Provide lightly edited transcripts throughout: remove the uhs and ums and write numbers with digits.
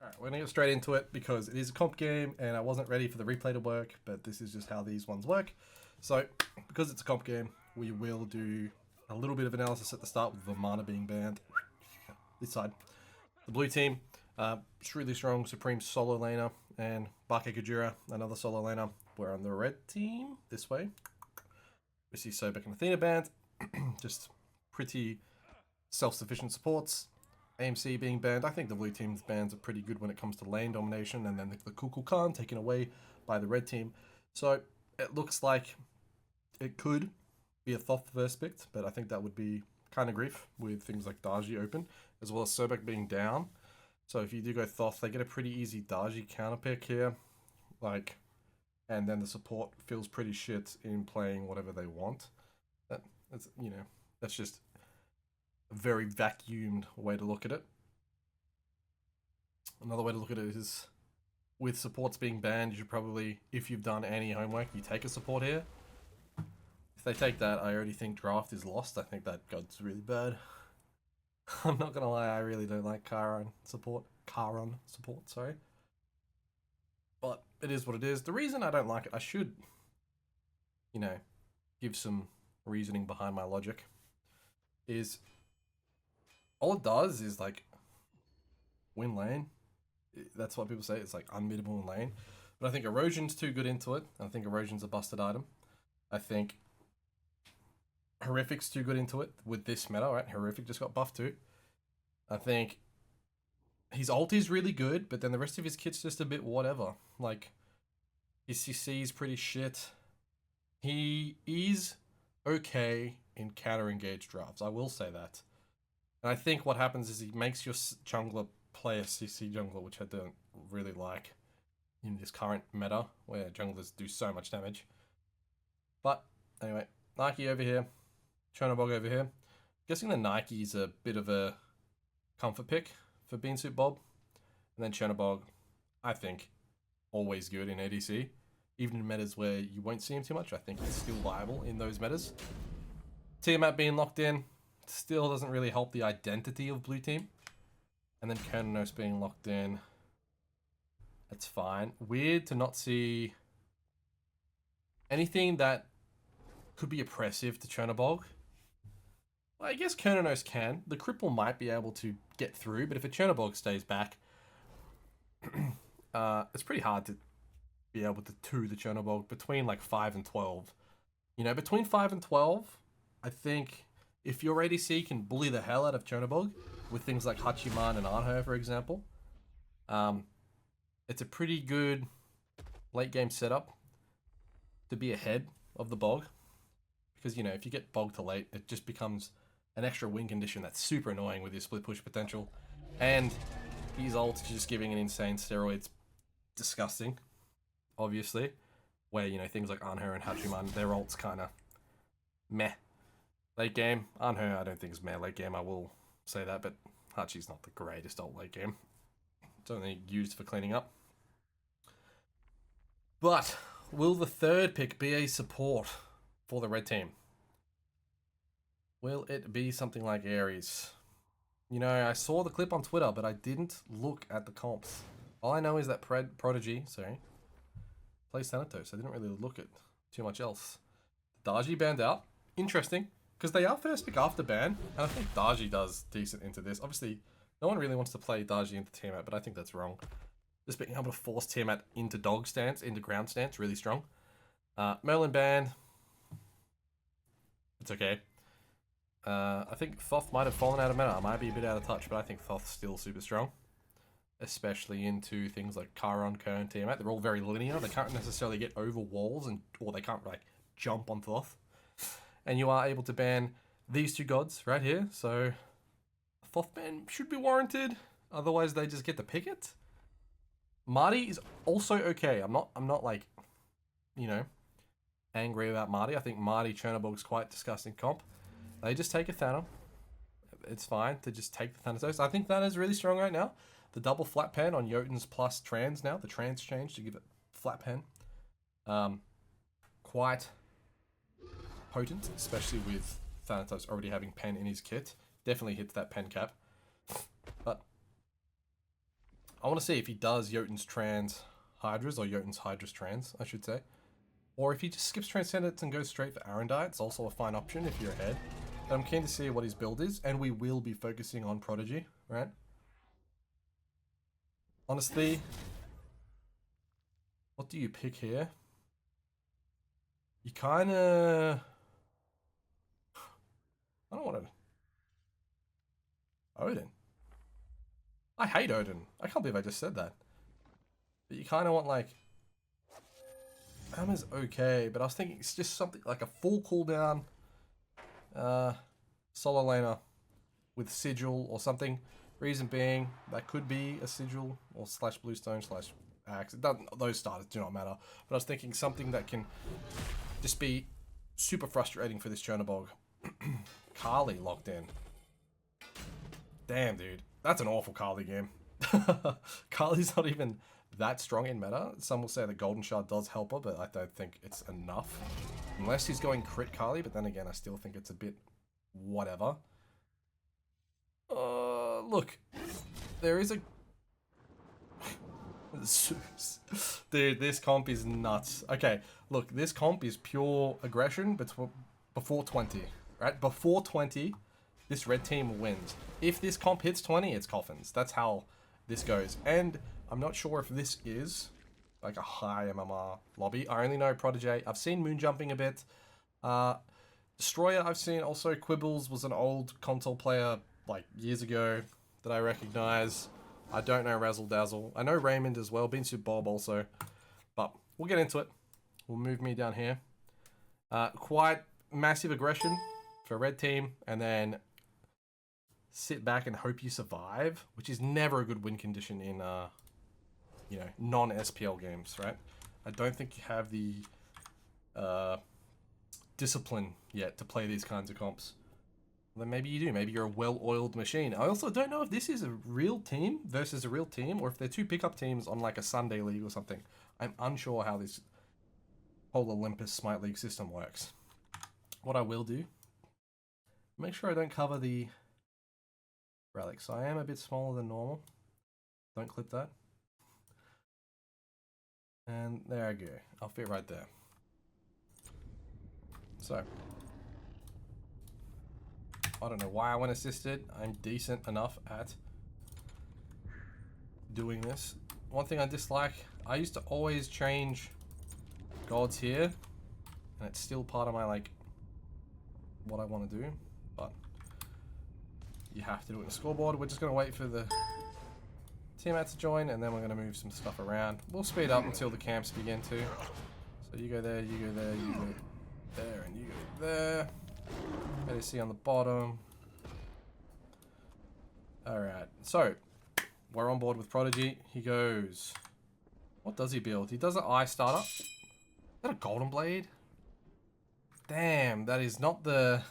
Alright, we're gonna get straight into it because it is a comp game and I wasn't ready for the replay to work, but this is just how these ones work. So, because it's a comp game, we will do a little bit of analysis at the start with Vamana being banned. This side. The blue team, really strong Supreme solo laner, and Bake Kajura, another solo laner. We're on the red team, this way. We see Sobek and Athena banned. Just pretty self-sufficient supports. AMC being banned. I think the blue team's bans are pretty good when it comes to lane domination, and then the Kukulkan taken away by the red team. So it looks like it could be a Thoth verse picked, but I think that would be kind of grief with things like Daji open, as well as Sobek being down. So if you do go Thoth, they get a pretty easy Daji counter pick here. And then the support feels pretty shit in playing whatever they want. That's just a very vacuumed way to look at it. Another way to look at it is with supports being banned, you should probably, if you've done any homework, you take a support here. If they take that, I already think draft is lost. I think that god's really bad. I'm not gonna lie, I really don't like Charon support, sorry. But it is what it is. The reason I don't like it, I should, give some reasoning behind my logic, is all it does is win lane. That's what people say. It's like unmiddable in lane. But I think erosion's too good into it. I think erosion's a busted item. I think horrific's too good into it with this meta, right? Horrific just got buffed too. I think his ult is really good, but then the rest of his kit's just a bit whatever. His CC is pretty shit. He is okay in counter engage drafts. I will say that. And I think what happens is he makes your jungler play a CC jungler, which I don't really like in this current meta, where junglers do so much damage. But anyway, Nike over here, Chernobog over here. Guessing the Nike is a bit of a comfort pick for Beansuit Bob. And then Chernobog, I think, always good in ADC. Even in metas where you won't see him too much, I think he's still viable in those metas. Tiamat being locked in still doesn't really help the identity of blue team. And then Kernos being locked in, that's fine. Weird to not see anything that could be oppressive to Chernobog. Well, I guess Kernos can. The cripple might be able to get through, but if a Chernobog stays back, it's pretty hard to be able to 2 the Chernobog between 5 and 12. Between 5 and 12, I think if your ADC can bully the hell out of Chernobog with things like Hachiman and Anho, for example, it's a pretty good late game setup to be ahead of the Bog. Because, if you get Bog to late, it just becomes an extra win condition that's super annoying with your split push potential. And his ult is just giving an insane steroids. Disgusting, obviously. Where, things like Anho and Hachiman, their ults kind of meh. Late game, Anho I don't think is meh late game, I will say that, but Hachi's not the greatest ult late game. It's only used for cleaning up. But will the third pick be a support for the red team? Will it be something like Ares? I saw the clip on Twitter, but I didn't look at the comps. All I know is that Prodigy, plays Thanatos. I didn't really look at too much else. Daji banned out. Interesting, because they are first pick after ban, and I think Daji does decent into this. Obviously, no one really wants to play Daji into Tiamat, but I think that's wrong. Just being able to force Tiamat into dog stance, into ground stance, really strong. Merlin banned. It's okay. I think Thoth might have fallen out of meta. I might be a bit out of touch, but I think Thoth's still super strong. Especially into things like Charon, Kern, Tiamat. They're all very linear. They can't necessarily get over walls, or they can't jump on Thoth. And you are able to ban these two gods right here. So a Thoth ban should be warranted. Otherwise, they just get to pick it. Marty is also okay. I'm not angry about Marty. I think Marty Chernobog's quite disgusting comp. They just take a Thana. It's fine to just take the Thanatos. I think Thana's really strong right now. The double flat pen on Jotuns plus trans now. The trans change to give it flat pen. Quite potent, especially with Thanatos already having pen in his kit. Definitely hits that pen cap. But I want to see if he does Jotun's Trans Hydras, or Jotun's Hydras Trans, I should say. Or if he just skips Transcendence and goes straight for Arendite. It's also a fine option if you're ahead. But I'm keen to see what his build is, and we will be focusing on Prodigy, right? Honestly, what do you pick here? You kind of... I don't want to... Odin. I hate Odin. I can't believe I just said that. But you kind of want, like... Hammer's okay, but I was thinking it's just something like a full cooldown solo laner with Sigil or something. Reason being, that could be a Sigil or slash Bluestone slash Axe. It doesn't, those starters do not matter. But I was thinking something that can just be super frustrating for this Chernobog. Kali locked in. Damn, dude. That's an awful Kali game. Kali's not even that strong in meta. Some will say the Golden Shard does help her, but I don't think it's enough. Unless he's going crit Kali, but then again, I still think it's a bit whatever. Look. There is a... Dude, this comp is nuts. Okay, look, this comp is pure aggression before 20, right? Before 20, this red team wins. If this comp hits 20, it's coffins. That's how this goes. And I'm not sure if this is like a high MMR lobby. I only know Protege. I've seen moon jumping a bit. Destroyer I've seen. Also, Quibbles was an old console player like years ago that I recognize. I don't know Razzle Dazzle. I know Raymond as well. Been to Bob also. But we'll get into it. We'll move me down here. Quite massive aggression for red team. And then sit back and hope you survive, which is never a good win condition in, you know, non-SPL games, right? I don't think you have the discipline yet to play these kinds of comps. Then maybe you do. Maybe you're a well-oiled machine. I also don't know if this is a real team versus a real team, or if they're two pickup teams on like a Sunday league or something. I'm unsure how this whole Olympus Smite League system works. What I will do, make sure I don't cover the relics. I am a bit smaller than normal. Don't clip that. And there I go. I'll fit right there. So, I don't know why I went assisted. I'm decent enough at doing this. One thing I dislike, I used to always change gods here, and it's still part of my, like, what I want to do, but you have to do it in the scoreboard. We're just going to wait for the teammates to join, and then we're going to move some stuff around. We'll speed up until the camps begin too. So you go there, you go there, you go there, and you go there. ADC on the bottom. Alright, so we're on board with Prodigy. He goes... What does he build? He does an eye starter. Is that a Golden Blade? Damn, that is not the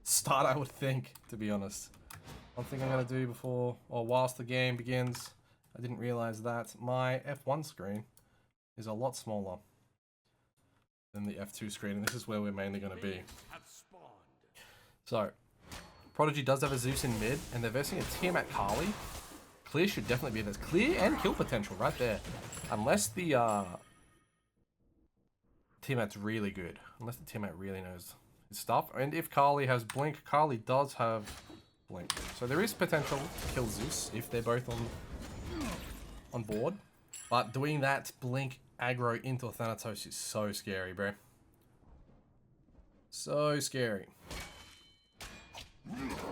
start I would think, to be honest. One thing I'm going to do before, or whilst the game begins, I didn't realize that my F1 screen is a lot smaller than the F2 screen, and this is where we're mainly going to be. So, Prodigy does have a Zeus in mid, and they're versing a Tiamat Kali. Clear should definitely be there. Clear and kill potential right there. Unless the Tiamat's really good. Unless the Tiamat really knows his stuff. And if Kali has Blink, Kali does have Blink. So there is potential to kill Zeus if they're both on board. But doing that Blink aggro into Thanatos is so scary, bro. So scary.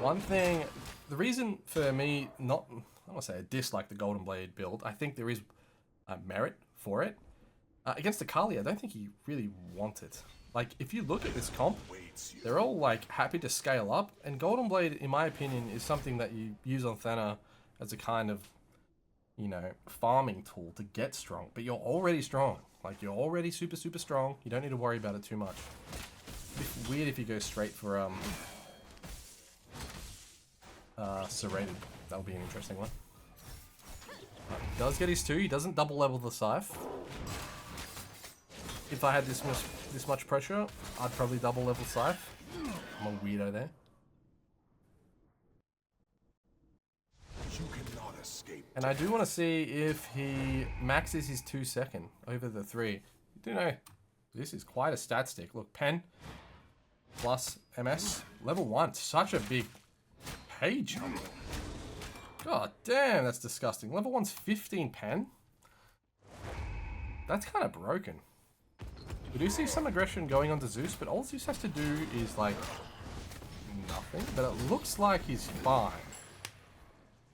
One thing, the reason for me not, I don't want to say I dislike the Golden Blade build, I think there is merit for it. Against the Kali, I don't think you really want it. Like, if you look at this comp, they're all, like, happy to scale up, and Golden Blade, in my opinion, is something that you use on Thana as a kind of, you know, farming tool to get strong. But you're already strong. Like, you're already super, super strong. You don't need to worry about it too much. It's a bit weird if you go straight for, Serrated. That'll be an interesting one. He does get his 2. He doesn't double level the Scythe. If I had this much pressure, I'd probably double level Scythe. I'm a weirdo there. You cannot escape And I do want to see if he maxes his 2-second over the 3. You do know this is quite a stat stick. Look, pen plus MS. Level 1. Such a big page. God damn, that's disgusting. Level 1's 15 pen. That's kind of broken. We do see some aggression going on to Zeus, but all Zeus has to do is like nothing. But it looks like he's fine.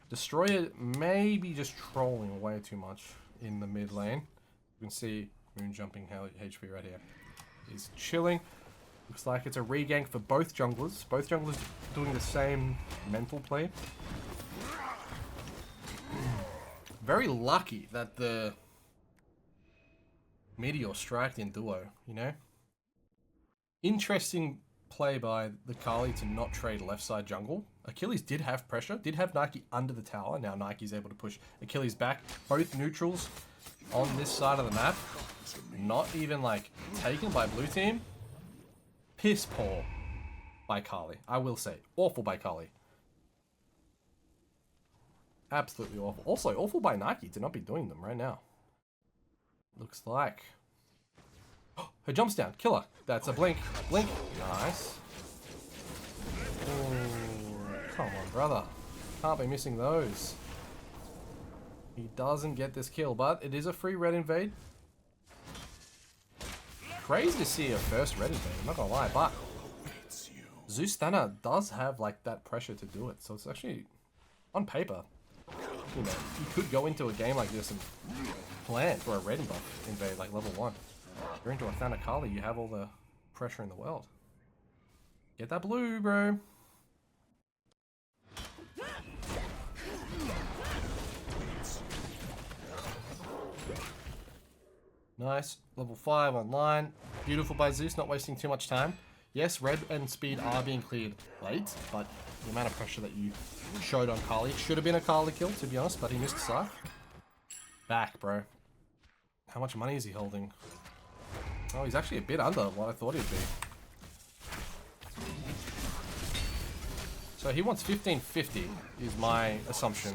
Destroyer may be just trolling way too much in the mid lane. You can see Moon jumping HP right here. He's chilling. Looks like it's a regank for both junglers. Both junglers doing the same mental play. Very lucky that the Meteor striked in duo, you know? Interesting play by the Kali to not trade left side jungle. Achilles did have pressure, did have Nike under the tower. Now Nike's able to push Achilles back. Both neutrals on this side of the map. Not even like taken by blue team. Piss poor by Kali, I will say. Awful by Kali. Absolutely awful. Also, awful by Nike to not be doing them right now. Looks like... her jumps down. Killer. That's a blink. Blink. Nice. Ooh, come on, brother. Can't be missing those. He doesn't get this kill, but it is a free red invade. Crazy to see a first red invade, I'm not gonna lie, but Zeus Thanner does have like that pressure to do it, so it's actually, on paper, you know, you could go into a game like this and plan for a red buff invade like level 1. If you're into a Thanner Kali, you have all the pressure in the world. Get that blue, bro. Nice. Level 5 online. Beautiful by Zeus, not wasting too much time. Yes, red and speed are being cleared late, but the amount of pressure that you showed on Kali should have been a Kali kill, to be honest, but he missed the scythe. Back, bro. How much money is he holding? Oh, he's actually a bit under what I thought he'd be. So he wants 1550 is my assumption.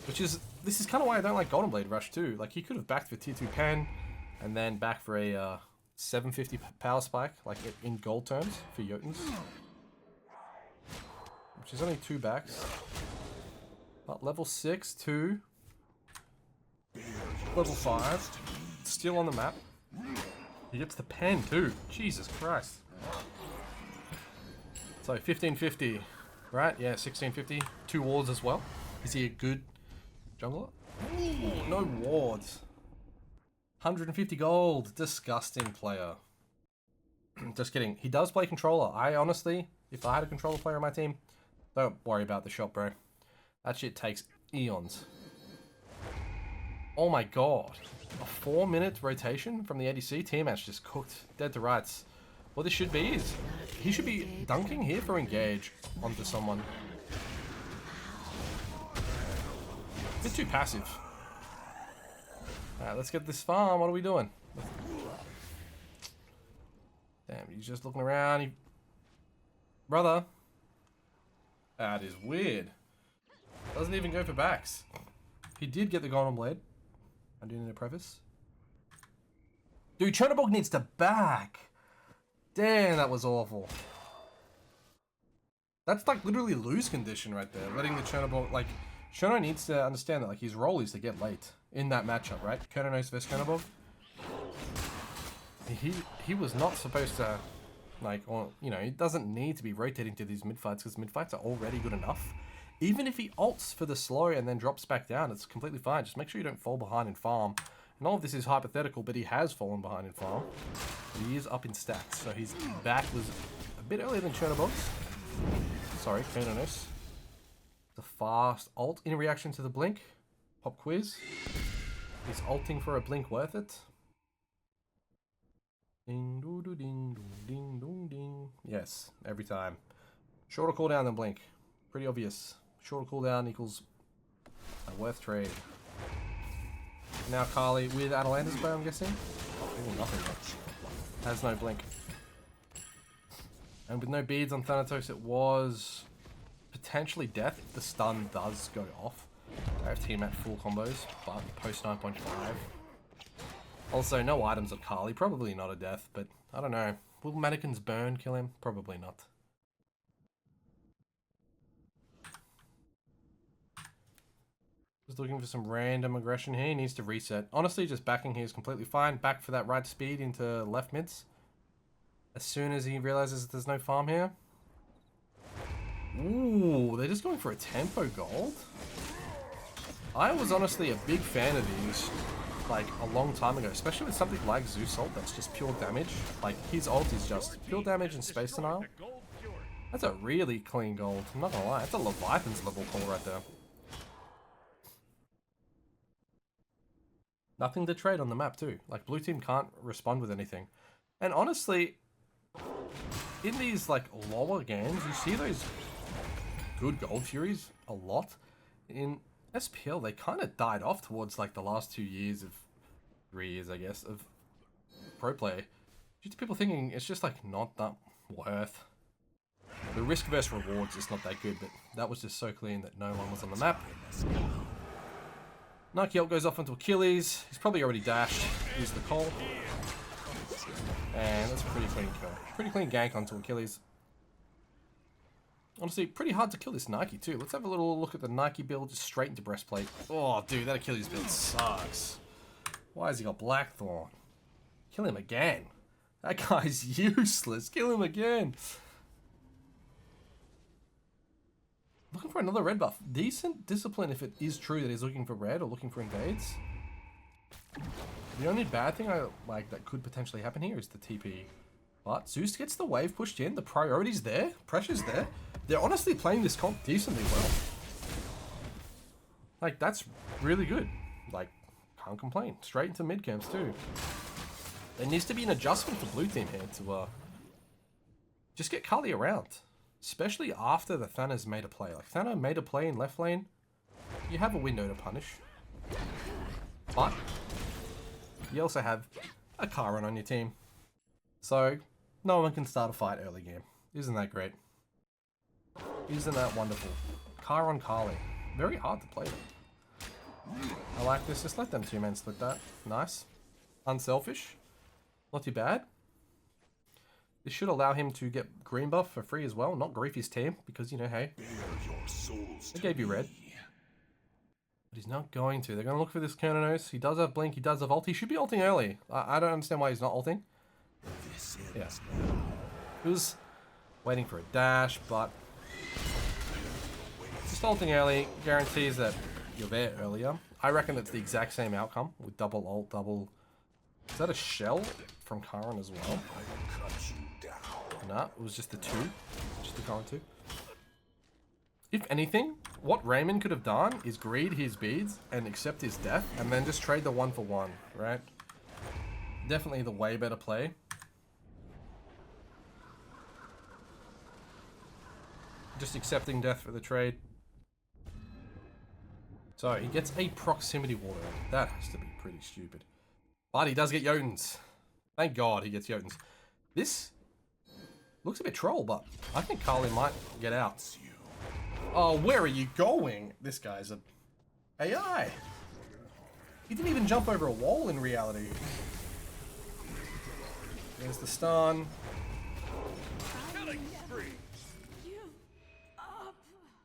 Which is, this is kind of why I don't like Golden Blade Rush too. Like he could have backed for tier 2 pen and then back for a 750 power spike, like in gold terms for Jotuns. Which is only 2 backs. But level 6, 2. Level 5. Still on the map. He gets the pen too. Jesus Christ. So 1550, right? Yeah, 1650. 2 wards as well. Is he a good jungler? Ooh, no wards. 150 gold. Disgusting player. Just kidding. He does play controller. I honestly, if I had a controller player on my team, don't worry about the shop, bro. That shit takes eons. Oh my god. A 4-minute rotation from the ADC. Team match just cooked. Dead to rights. What this should be is, he should be dunking here for engage onto someone. A bit too passive. Alright, let's get this farm. What are we doing? Damn, he's just looking around. Brother. That is weird. Doesn't even go for backs. He did get the Golden Blade. I do need a preface. Dude, Chernobyl needs to back. Damn, that was awful. That's like literally lose condition right there. Letting the Chernobyl, like, Cherno needs to understand that like his role is to get late in that matchup, right? Kernos vs Chernobyl. He was not supposed to, like, or, you know, he doesn't need to be rotating to these mid fights because mid fights are already good enough. Even if he ults for the slow and then drops back down, it's completely fine. Just make sure you don't fall behind in farm. And all of this is hypothetical, but he has fallen behind in farm. He is up in stats, so his back was a bit earlier than Chernobyl. Sorry, Kernos. The fast ult in reaction to the blink. Pop quiz. Is ulting for a blink worth it? Ding doo doo ding doo ding doo ding. Yes, every time. Shorter cooldown than blink. Pretty obvious. Shorter cooldown equals a worth trade. Now Kali with Atalanta's play, I'm guessing. Ooh, nothing much. Has no blink. And with no beads on Thanatos, it was potentially death if the stun does go off. I have team at full combos, but post 9.5. Also, no items of Kali. Probably not a death, but I don't know. Will Mannequin's Burn kill him? Probably not. Just looking for some random aggression here. He needs to reset. Honestly, just backing here is completely fine. Back for that right speed into left mids. As soon as he realizes there's no farm here. Ooh, they're just going for a tempo gold? I was honestly a big fan of these, like, a long time ago. Especially with something like Zeus ult that's just pure damage. Like, his ult is just pure damage and space denial. That's a really clean gold. I'm not gonna lie. That's a Leviathan's level call right there. Nothing to trade on the map too. Like, blue team can't respond with anything. And honestly, in these like lower games, you see those good gold furies a lot. In SPL, they kind of died off towards like the last 2 years of 3 years, I guess, of pro play. Due to people thinking it's just like not that worth. The risk versus rewards is not that good, but that was just so clean that no one was on the map. Nike ult goes off into Achilles. He's probably already dashed. Use the call. And that's a pretty clean kill. Pretty clean gank onto Achilles. Honestly, pretty hard to kill this Nike too. Let's have a little look at the Nike build, just straight into breastplate. Oh, dude, that Achilles build sucks. Why has he got Blackthorn? Kill him again. That guy's useless. Kill him again. Looking for another red buff. Decent discipline if it is true that he's looking for red or looking for invades. The only bad thing I like that could potentially happen here is the TP. But Zeus gets the wave pushed in. The priority's there. Pressure's there. They're honestly playing this comp decently well. Like, that's really good. Like, can't complain. Straight into mid camps too. There needs to be an adjustment for blue team here to just get Kali around. Especially after the Thana's made a play. Like, Thana made a play in left lane. You have a window to punish. But you also have a Charon on your team. So, no one can start a fight early game. Isn't that great? Isn't that wonderful? Charon Kali. Very hard to play them. I like this. Just let them two men split that. Nice. Unselfish. Not too bad. This should allow him to get green buff for free as well. Not grief his team, because, you know, hey, they gave you red. But he's not going to. They're going to look for this Kernanos. He does have blink. He does have ult. He should be ulting early. I don't understand why he's not ulting. Yeah. He was waiting for a dash, but just ulting early guarantees that you're there earlier. I reckon it's the exact same outcome with double ult, double... Is that a shell from Charon as well? Nah, it was just the two. Just the Charon two. If anything, what Raymond could have done is greed his beads and accept his death and then just trade the 1-for-1, right? Definitely the way better play. Just accepting death for the trade. So he gets a proximity water. That has to be pretty stupid. But he does get Jotuns. Thank God he gets Jotuns. This looks a bit troll, but I think Kali might get out. Oh, where are you going? This guy's a AI. He didn't even jump over a wall in reality. There's the stun.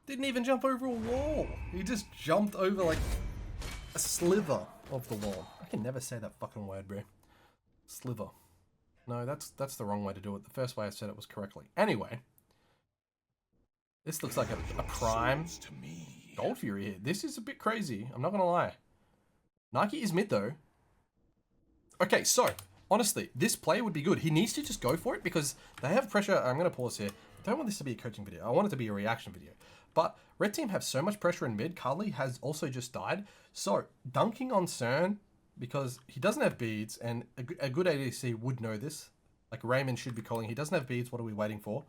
Didn't even jump over a wall. He just jumped over like a sliver of the wall. I can never say that fucking word, bro. Sliver. No, that's the wrong way to do it. The first way I said it was correctly. Anyway. This looks like a prime Gold Fury here. This is a bit crazy. I'm not going to lie. Nike is mid though. Okay, so, honestly, this play would be good. He needs to just go for it because they have pressure. I'm going to pause here. I don't want this to be a coaching video. I want it to be a reaction video. But red team have so much pressure in mid. Kali has also just died. So, dunking on CERN, because he doesn't have beads, and a good ADC would know this. Like Raymond should be calling. He doesn't have beads. What are we waiting for?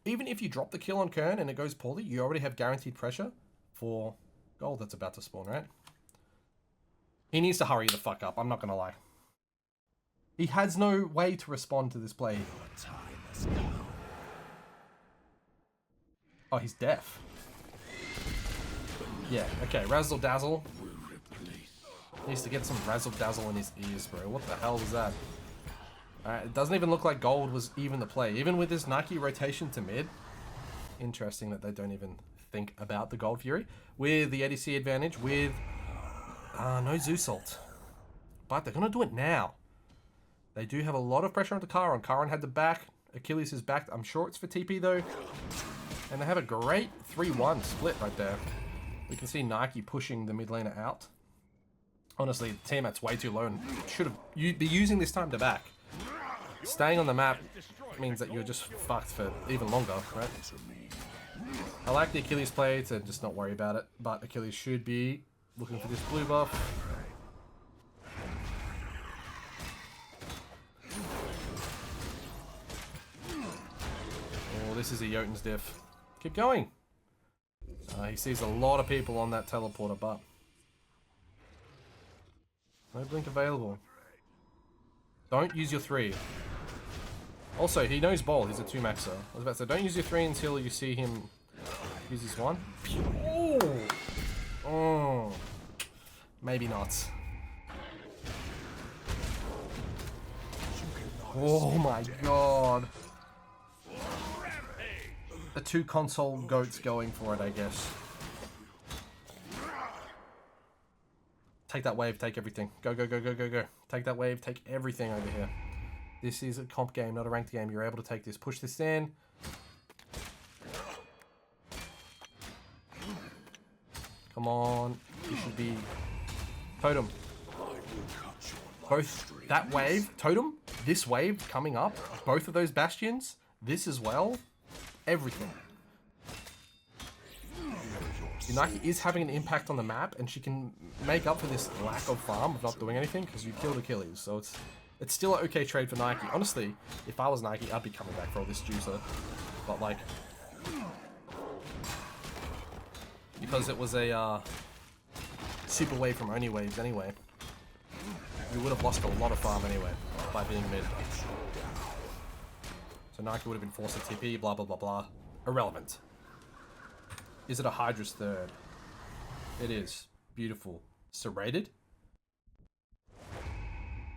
Even if you drop the kill on Kern and it goes poorly, you already have guaranteed pressure for gold that's about to spawn, right? He needs to hurry the fuck up. I'm not going to lie. He has no way to respond to this play. Oh, he's deaf. Yeah, okay, Razzle Dazzle. Needs to get some Razzle Dazzle in his ears, bro. What the hell was that? Alright, it doesn't even look like gold was even the play. Even with this Nike rotation to mid. Interesting that they don't even think about the Gold Fury. With the ADC advantage, with no Zeus ult. But they're going to do it now. They do have a lot of pressure onto Charon. Charon had the back. Achilles is back. I'm sure it's for TP though. And they have a great 3-1 split right there. We can see Nike pushing the mid laner out. Honestly, the teammate's way too low and should have be using this time to back. Staying on the map means that you're just fucked for even longer, right? I like the Achilles play to just not worry about it, but Achilles should be looking for this blue buff. Oh, this is a Jotun's diff. Keep going. He sees a lot of people on that teleporter, but no blink available. Don't use your 3. Also, he knows ball. He's a 2-maxer. I was about to say, don't use your 3 until you see him use his 1. Oh! Oh. Maybe not. Oh my god. The 2 console goats going for it, I guess. Take that wave, take everything. Go, go, go, go, go, go. Take that wave, take everything over here. This is a comp game, not a ranked game. You're able to take this. Push this in. Come on. You should be... Totem. Both that wave, Totem, this wave coming up, both of those bastions, this as well, everything. Nike is having an impact on the map, and she can make up for this lack of farm of not doing anything because you killed Achilles. So it's still an okay trade for Nike. Honestly, if I was Nike, I'd be coming back for all this juicer. But like, because it was a super wave from only waves anyway, you would have lost a lot of farm anyway by being mid. So Nike would have been forced to TP, blah blah blah blah. Irrelevant. Is it a Hydra's third? It is. Beautiful. Serrated?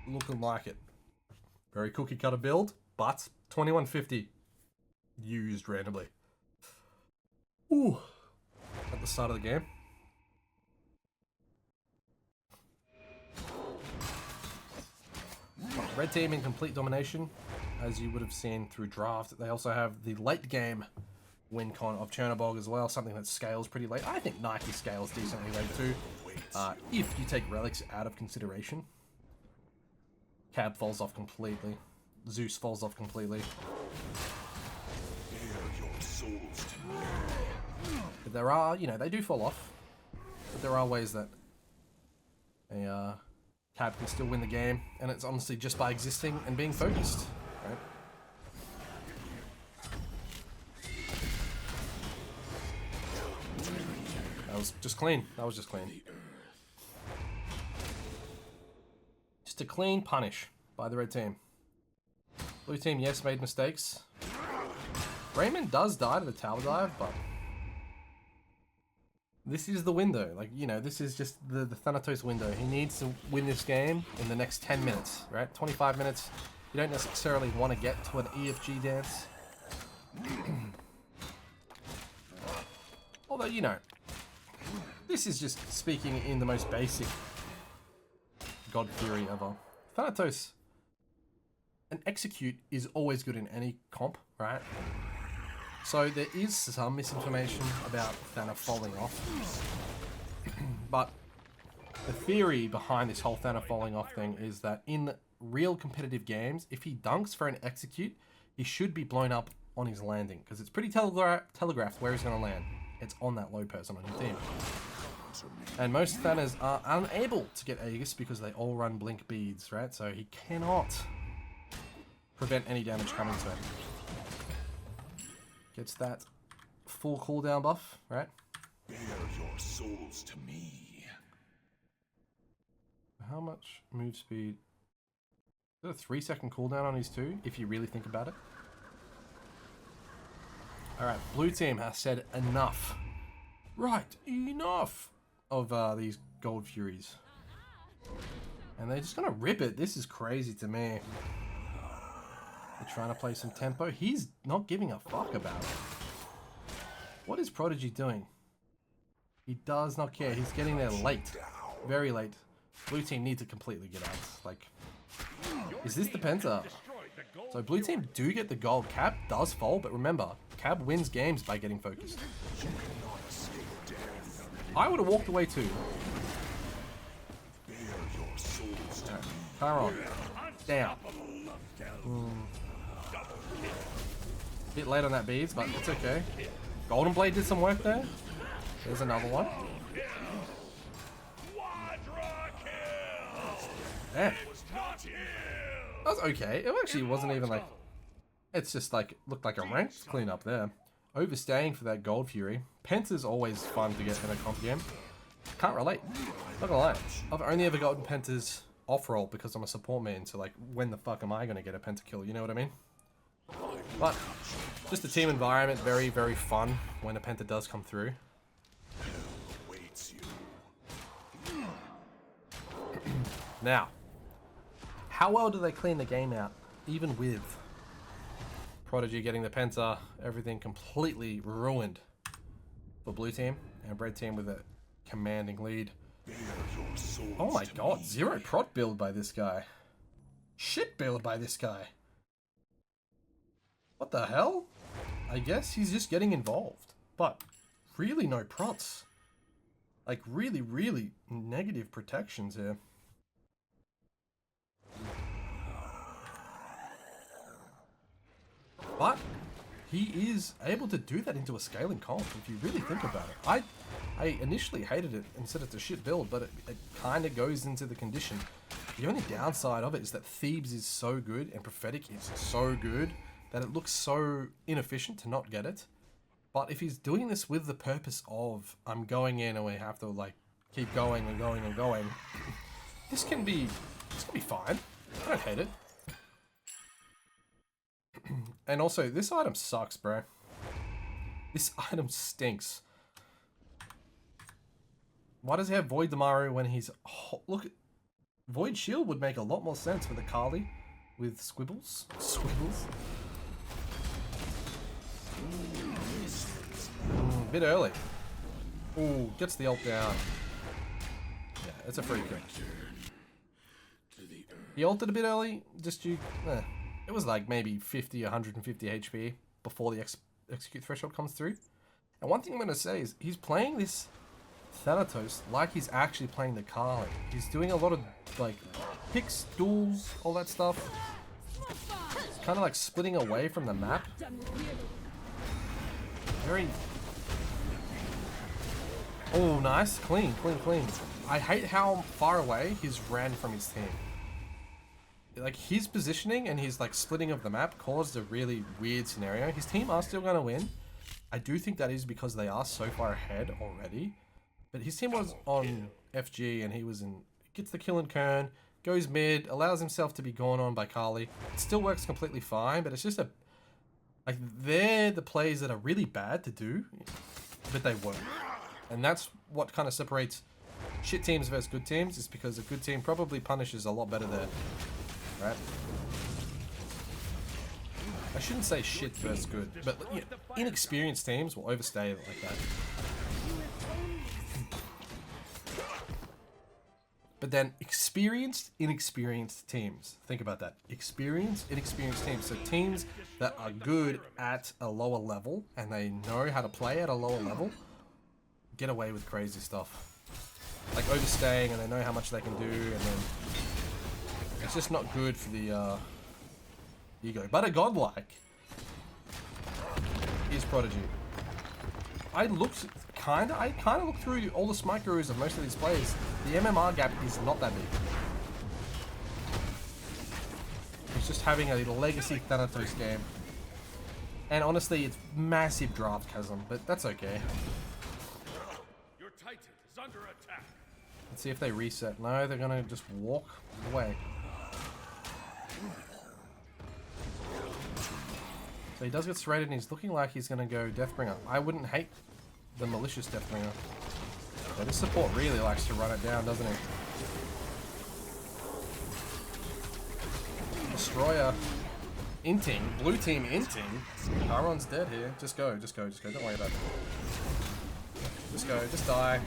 Looking like it. Very cookie cutter build, but 2150 used randomly. Ooh. At the start of the game. Red team in complete domination, as you would have seen through draft. They also have the late game win con of Chernobog as well, something that scales pretty late. I think Nike scales decently late too, if you take relics out of consideration. Cab falls off completely. Zeus falls off completely. But there are, you know, they do fall off. But there are ways that a Cab can still win the game, and it's honestly just by existing and being focused, right? That was just clean. That was just clean. Just a clean punish by the red team. Blue team, yes, made mistakes. Raymond does die to the tower dive, but this is the window. Like, you know, this is just the Thanatos window. He needs to win this game in the next 10 minutes, right? 25 minutes. You don't necessarily want to get to an EFG dance. Although, you know, this is just speaking in the most basic God Fury ever. Thanatos, an execute is always good in any comp, right? So there is some misinformation about Thana falling off. But the theory behind this whole Thana falling off thing is that in real competitive games, if he dunks for an execute, he should be blown up on his landing, because it's pretty telegraphed where he's going to land. It's on that low person on your team. And most Thanas are unable to get Aegis because they all run blink beads, right? So he cannot prevent any damage coming to him. Gets that full cooldown buff, right? Bear your souls to me. How much move speed? Is there a 3-second cooldown on his 2, if you really think about it? Alright, blue team has said enough. Right, enough of these Gold Furies. And they're just gonna rip it. This is crazy to me. They're trying to play some tempo. He's not giving a fuck about it. What is Prodigy doing? He does not care. He's getting there late. Very late. Blue team need to completely get out. Like, is this the Penta? So blue team do get the gold. Cab does fall, but remember, Cab wins games by getting focused. I would have walked away too. Chiron. Down. Bit late on that beads, but it's okay. Golden Blade did some work there. There's another one. Damn. That was okay. It actually wasn't even like... It's just like, looked like a ranked cleanup there. Overstaying for that Gold Fury. Penta's always fun to get in a comp game. Can't relate. Not gonna lie. I've only ever gotten Pentas off-roll because I'm a support main, so like, when the fuck am I gonna get a penta-kill, you know what I mean? But, just the team environment, very, very fun when a Penta does come through. Now, how well do they clean the game out, even with Prodigy getting the Penta, everything completely ruined for blue team, and red team with a commanding lead. Oh my god, zero prot build by this guy. Shit build by this guy. What the hell? I guess he's just getting involved. But really no prots. Like really, really negative protections here. But he is able to do that into a scaling comp if you really think about it. I initially hated it and said it's a shit build, but it kind of goes into the condition. The only downside of it is that Thebes is so good and Prophetic is so good that it looks so inefficient to not get it. But if he's doing this with the purpose of, I'm going in and we have to like keep going and going and going, this can be fine. I don't hate it. And also, this item sucks, bro. This item stinks. Why does he have Void Damaru when he's... Oh, look, Void Shield would make a lot more sense with a Kali with Squibbles. Squibbles. Bit early. Ooh, gets the ult down. Yeah, it's a free kill. He ulted a bit early, just you... It was like maybe 50, 150 HP before the execute threshold comes through. And one thing I'm going to say is he's playing this Thanatos like he's actually playing the Kali. He's doing a lot of like picks, duels, all that stuff. It's kind of like splitting away from the map. Very... Oh, nice. Clean, clean, clean. I hate how far away he's ran from his team. Like, his positioning and his, like, splitting of the map caused a really weird scenario. His team are still going to win. I do think that is because they are so far ahead already. But his team was on FG and he was in... Gets the kill in Kern, goes mid, allows himself to be gone on by Kali. It still works completely fine, but it's just a... Like, they're the plays that are really bad to do, but they work. And that's what kind of separates shit teams versus good teams, is because a good team probably punishes a lot better there. Right? I shouldn't say shit versus good, but you know, inexperienced teams will overstay it like that. But then experienced, inexperienced teams. Think about that. Experienced, inexperienced teams. So teams that are good at a lower level and they know how to play at a lower level get away with crazy stuff. Like overstaying, and they know how much they can do, and then it's just not good for the ego. But a godlike is Prodigy. I kind of looked through all the smite gurus of most of these players. The MMR gap is not that big. It's just having a legacy Thanatos game. And honestly, it's massive draft chasm, but that's okay. Your Titan is under attack. Let's see if they reset. No, they're gonna just walk away. So he does get serrated and he's looking like he's gonna go Deathbringer. I wouldn't hate the malicious Deathbringer. Yeah, this support really likes to run it down, doesn't he? Destroyer. Inting. Blue team inting. Charon's dead here. Just go, just go, just go. Don't worry about it. Just go, just die.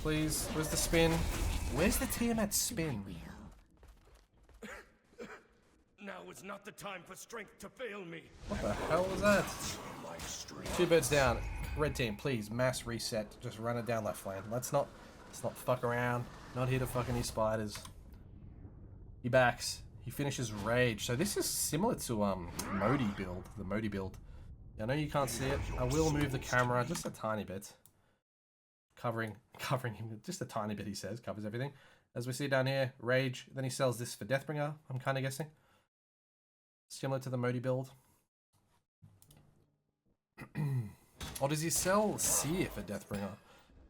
Please. Where's the spin? Where's the Tiamat spin? Now is not the time for strength to fail me. What the hell was that? 2 birds down. Red team, please, mass reset. Just run it down left lane. Let's not fuck around. Not here to fuck any spiders. He backs. He finishes rage. So this is similar to Modi build. The Modi build. I know you can't see it. I will move the camera just a tiny bit. Covering him just a tiny bit, he says. Covers everything. As we see down here, rage. Then he sells this for Deathbringer, I'm kind of guessing. Similar to the Modi build. Or does he sell Seer for Deathbringer?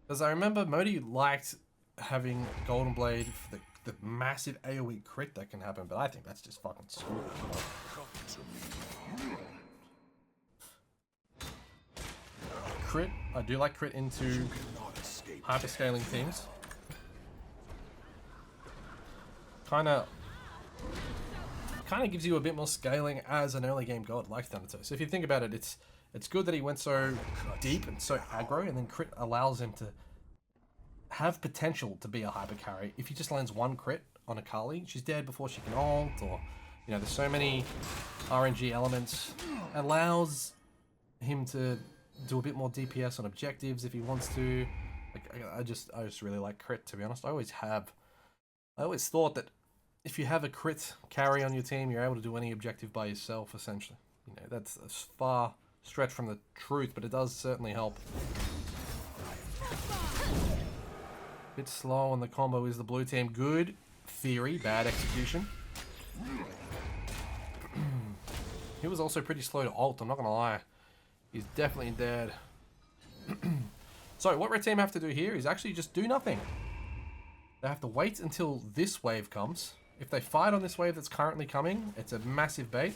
Because I remember Modi liked having Golden Blade for the massive AoE crit that can happen, but I think that's just fucking stupid. Crit, I do like crit into hyperscaling things. Kinda gives you a bit more scaling as an early game god like Thanatos. So if you think about it, it's good that he went so deep and so aggro, and then crit allows him to have potential to be a hyper carry. If he just lands one crit on a Kali, she's dead before she can ult, or you know, there's so many RNG elements. Allows him to do a bit more DPS on objectives if he wants to. Like, I just really like crit, to be honest. I always thought that if you have a crit carry on your team, you're able to do any objective by yourself, essentially. You know, that's a far stretch from the truth, but it does certainly help. Bit slow on the combo is the blue team. Good theory, bad execution. He was also pretty slow to ult, I'm not gonna lie. He's definitely dead. So what red team have to do here is actually just do nothing. They have to wait until this wave comes. If they fight on this wave that's currently coming, it's a massive bait.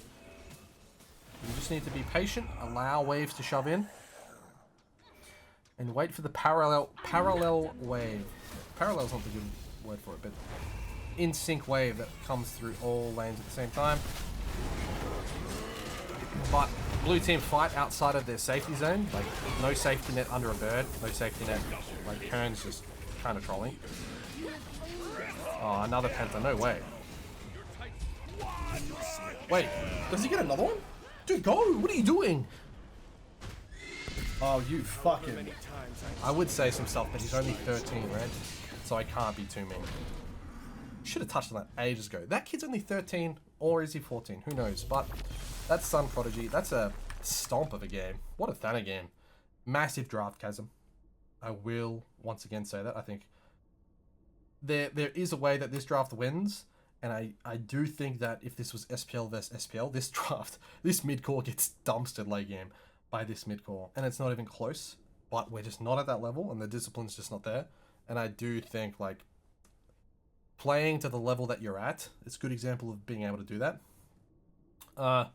You just need to be patient, allow waves to shove in, and wait for the parallel wave. Parallel's not the good word for it, but in sync wave that comes through all lanes at the same time. But blue team fight outside of their safety zone, like no safety net under a bird, no safety net, like Kern's just kind of trolling. Oh, another penta, no way. Wait, does he get another one? Dude, go, what are you doing? Oh, you fucking... I would say some stuff, but he's only 13, right? So I can't be too mean. Should have touched on that ages ago. That kid's only 13, or is he 14? Who knows? But that's Sun Prodigy. That's a stomp of a game. What a Thana game. Massive draft chasm. I will once again say that. I think there is a way that this draft wins, and I do think that if this was SPL versus SPL, this draft, this mid-core gets dumpstered late game by this mid-core, and it's not even close, but we're just not at that level, and the discipline's just not there, and I do think, like, playing to the level that you're at, it's a good example of being able to do that. I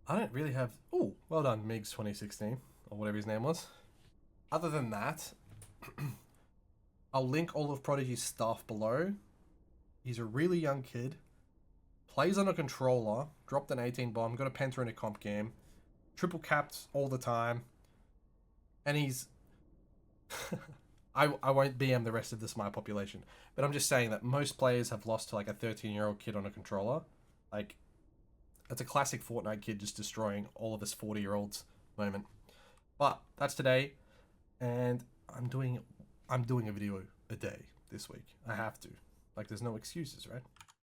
don't really have... Ooh, well done, Migs 2016, or whatever his name was. Other than that, I'll link all of Prodigy's stuff below. He's a really young kid, plays on a controller, dropped an 18 bomb, got a penta in a comp game, triple capped all the time, and he's... I won't BM the rest of the Smite population, but I'm just saying that most players have lost to like a 13-year-old kid on a controller. Like, that's a classic Fortnite kid just destroying all of us 40-year-olds moment. But that's today, and I'm doing a video a day this week. I have to. Like, there's no excuses, right?